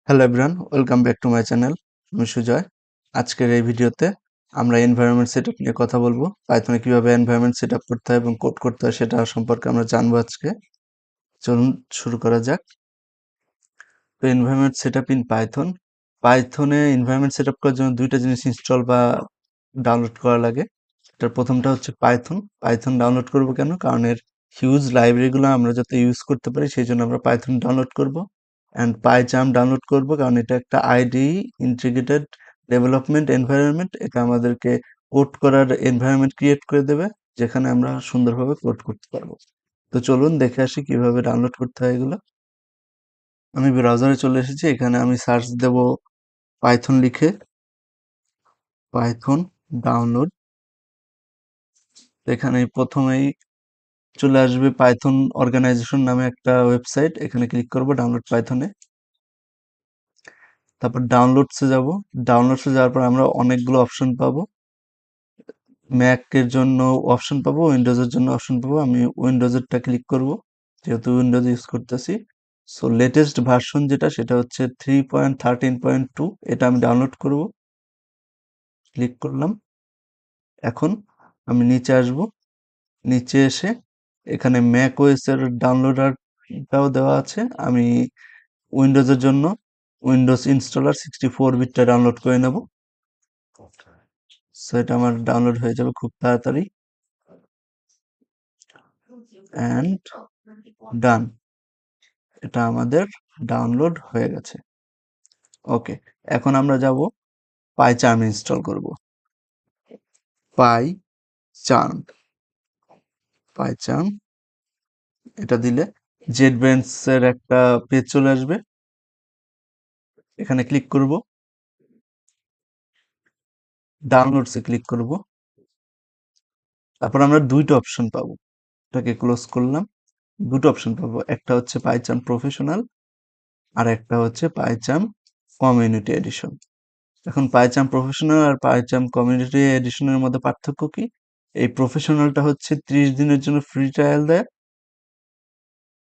Hello everyone, welcome back to my channel. আমি সুজয়। আজকের এই ভিডিওতে আমরা এনভায়রনমেন্ট সেটআপ নিয়ে কথা বলবো। পাইথনে কিভাবে এনভায়রনমেন্ট সেটআপ করতে হয় এবং কোড করতে হয় সেটা সম্পর্কে আমরা জানবো আজকে। চলুন শুরু করা যাক। তো এনভায়রনমেন্ট সেটআপ ইন পাইথন। পাইথনে এনভায়রনমেন্ট সেটআপ করার জন্য দুইটা জিনিস ইনস্টল বা ডাউনলোড করা লাগে। এটার প্রথমটা হচ্ছে পাইথন। পাইথন ডাউনলোড করব কেন? কারণ এর হিউজ লাইব্রেরিগুলো আমরা যাতে ইউজ করতে পারি সেই জন্য আমরা পাইথন ডাউনলোড করব। অ্যান্ড পাইচার্ম ডাউনলোড করব কারণ এটা একটা আইডিই, ইন্টিগ্রেটেড ডেভেলপমেন্ট এনভায়রনমেন্ট। এটা আমাদেরকে কোড করার এনভায়রনমেন্ট ক্রিয়েট করে দেবে, যেখানে আমরা সুন্দরভাবে কোড করতে পারবো। তো চলুন দেখে আসি কিভাবে ডাউনলোড করতে হয় এগুলো। আমি ব্রাউজারে চলে এসেছি। এখানে আমি সার্চ দেব পাইথন লিখে, পাইথন ডাউনলোড। এখানে প্রথমেই চলে আসবে পাইথন অর্গানাইজেশন নামে একটা ওয়েবসাইট। এখানে ক্লিক করব ডাউনলোড পাইথনে। তারপর ডাউনলোডসে যাব। ডাউনলোডসে যাওয়ার পর আমরা অনেকগুলো অপশন পাবো। ম্যাকের জন্য অপশন পাবো, উইন্ডোজের জন্য অপশন পাবো। আমি উইন্ডোজেরটা ক্লিক করব যেহেতু উইন্ডোজ ইউজ করতেছি। সো লেটেস্ট ভার্সন যেটা সেটা হচ্ছে 3.13.2। এটা আমি ডাউনলোড করব। ক্লিক করলাম। এখন আমি নিচে আসব। নিচে এসে এখানে ম্যাক ওএস এর ডাউনলোডারটাও দেওয়া আছে। আমি উইন্ডোজের জন্য উইন্ডোজ ইনস্টলার 64 বিটটা ডাউনলোড করে নেব। সো এটা আমার ডাউনলোড হয়ে যাবে খুব তাড়াতাড়ি। অ্যান্ড ডান। এটা আমাদের ডাউনলোড হয়ে গেছে। ওকে, এখন আমরা যাব পাইচার্ম ইনস্টল করব। পাইচার্ম, পাইচার্ম এটা দিলে জেটবেন্স এর একটা পেজ চলে আসবে। এখানে ক্লিক করব, ডাউনলোডসে ক্লিক করব। তারপর আমরা দুইটা অপশন পাবো। এটাকে ক্লোজ করলাম। দুটো অপশন পাবো, একটা হচ্ছে পাইচার্ম প্রফেশনাল আর একটা হচ্ছে পাইচার্ম কমিউনিটি এডিশন। এখন পাইচার্ম প্রফেশনাল আর পাইচার্ম কমিউনিটি এডিশনের মধ্যে পার্থক্য কি? এই প্রফেশনালটা হচ্ছে 30 দিনের জন্য ফ্রি ট্রায়াল দেয়।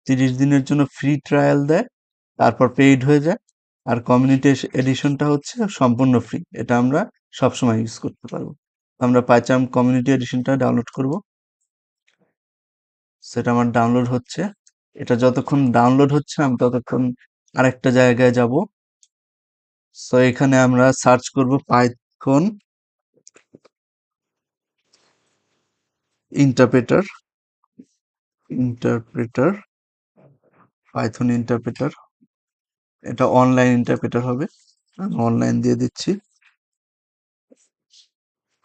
30 দিনের জন্য ফ্রি ট্রায়াল দেয়, তারপর পেইড হয়ে যায়। আর কমিউনিটি এডিশনটা হচ্ছে সম্পূর্ণ ফ্রি। এটা আমরা সবসময় ইউজ করতে পারবো। আমরা পাইচার্ম কমিউনিটি এডিশনটা ডাউনলোড করব। সেটা আমার ডাউনলোড হচ্ছে। এটা যতক্ষণ ডাউনলোড হচ্ছে আমি ততক্ষণ আরেকটা জায়গায় যাব। সো এখানে আমরা সার্চ করব Python interpreter, interpreter, Python interpreter. এটা অনলাইন ইন্টারপ্রেটার হবে। আমি অনলাইন দিয়ে দিচ্ছি।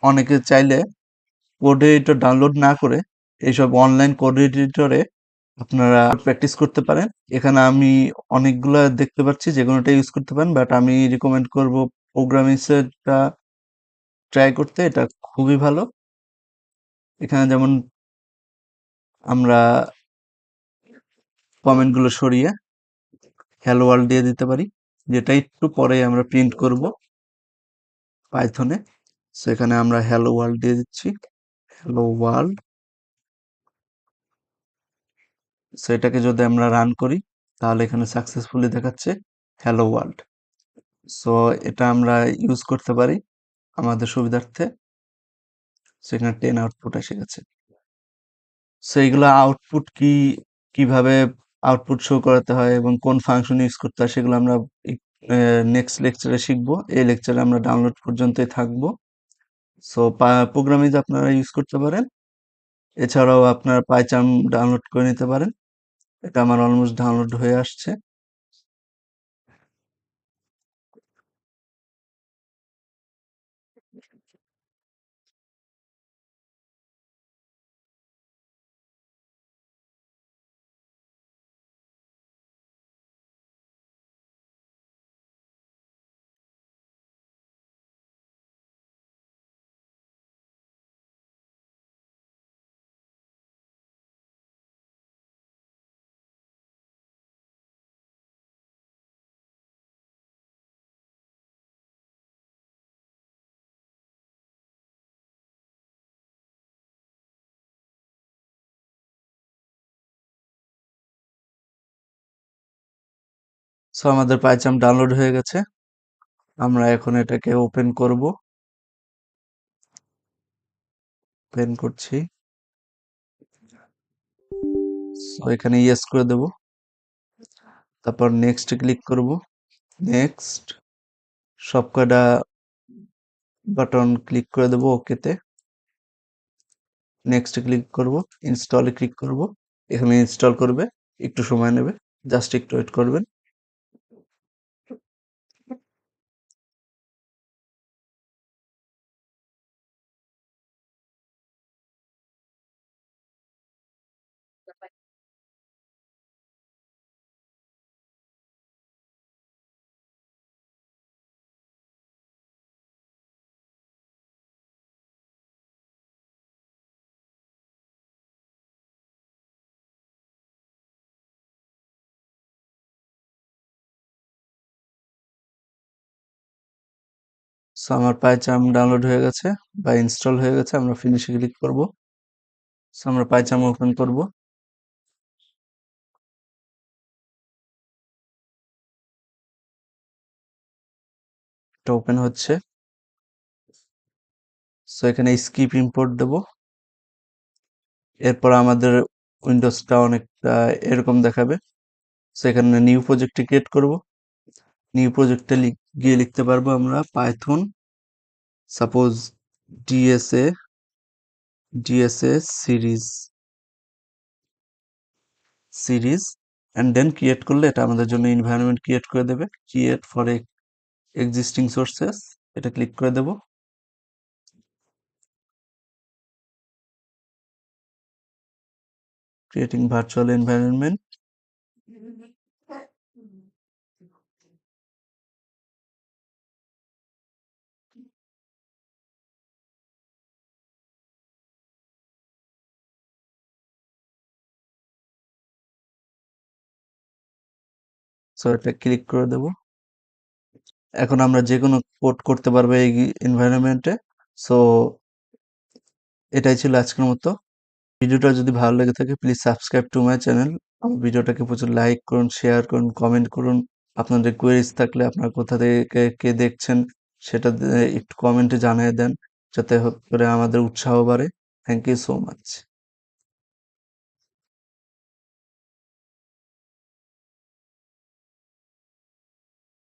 অনেকে চাইলে কোড এডিটর ডাউনলোড না করে এইসব অনলাইন কোড এডিটরে আপনারা প্র্যাকটিস করতে পারেন। এখানে আমি অনেকগুলো দেখতে পাচ্ছি, যে কোনোটা ইউজ করতে পারেন, বাট আমি রিকমেন্ড করব প্রোগ্রামিংসেরটা ট্রাই করতে। এটা খুবই ভালো। এখানে যেমন আমরা কমেন্টগুলো সরিয়ে হ্যালো ওয়ার্ল্ড দিয়ে দিতে পারি, যেটা একটু পরে আমরা প্রিন্ট করব পাইথনে। সেখানে আমরা হ্যালো ওয়ার্ল্ড দিয়ে দিচ্ছি, হ্যালো ওয়ার্ল্ড। সেটাকে যদি আমরা রান করি তাহলে এখানে সাকসেসফুলি দেখাচ্ছে হ্যালো ওয়ার্ল্ড। সো এটা আমরা ইউজ করতে পারি আমাদের সুবিধার্থে। সেখানে 10 আউটপুট এসে গেছে। সো এইগুলো আউটপুট কিভাবে আউটপুট শো করাতে হয় এবং কোন ফাংশন ইউজ করতে হয় সেগুলো আমরা নেক্সট লেকচারে শিখবো। এই লেকচারে আমরা ডাউনলোড পর্যন্তই থাকবো। সো প্রোগ্রামিং আপনারা ইউজ করতে পারেন। এছাড়াও আপনারা পাইচার্ম ডাউনলোড করে নিতে পারেন। এটা আমার অলমোস্ট ডাউনলোড হয়ে আসছে। সো আমাদের পাইচাম ডাউনলোড হয়ে গেছে। আমরা এখন এটাকে ওপেন করব। ওপেন করছি। সো এখানে ইয়েস করে দেব। তারপর নেক্সট ক্লিক করব। নেক্সট সবকটা বাটন ক্লিক করে দেব ওকেতে। নেক্সট ক্লিক করব। ইনস্টলে ক্লিক করব। এখানে ইনস্টল করবে, একটু সময় নেবে, জাস্ট একটু ওয়েট করবেন। সো আমার পাইচাম ডাউনলোড হয়ে গেছে বা ইনস্টল হয়ে গেছে। আমরা ফিনিশে ক্লিক করব। সো আমরা পাইচাম ওপেন করব। এটা ওপেন হচ্ছে। সো এখানে স্কিপ ইম্পোর্ট দেব। এরপর আমাদের উইন্ডোজটা অনেকটা এরকম দেখাবে। সো এখানে নিউ প্রজেক্টে ক্রিয়েট করব। নিউ প্রজেক্টে গিয়ে লিখতে পারবো আমরা Python suppose DSA series and then create করলে এটা আমাদের জন্য এনভায়রনমেন্ট ক্রিয়েট করে দেবে। ক্রিয়েট ফর এক্সিস্টিং সোর্সেস, এটা ক্লিক করে দেব। Creating virtual environment. সো এটা ক্লিক করে দেব। এখন আমরা যে কোনো কোড করতে পারবো এই এনভায়রনমেন্টে। সো এটাই ছিল আজকের মতো। ভিডিওটা যদি ভালো লেগে থাকে please subscribe to my channel. আমার ভিডিওটাকে প্রচুর লাইক করুন, শেয়ার করুন, কমেন্ট করুন। আপনাদের কোয়েরিজ থাকলে আপনারা কোথা থেকে কে দেখছেন সেটা একটু কমেন্টে জানিয়ে দেন, যাতে করে আমাদের উৎসাহ বাড়ে। Thank you so much.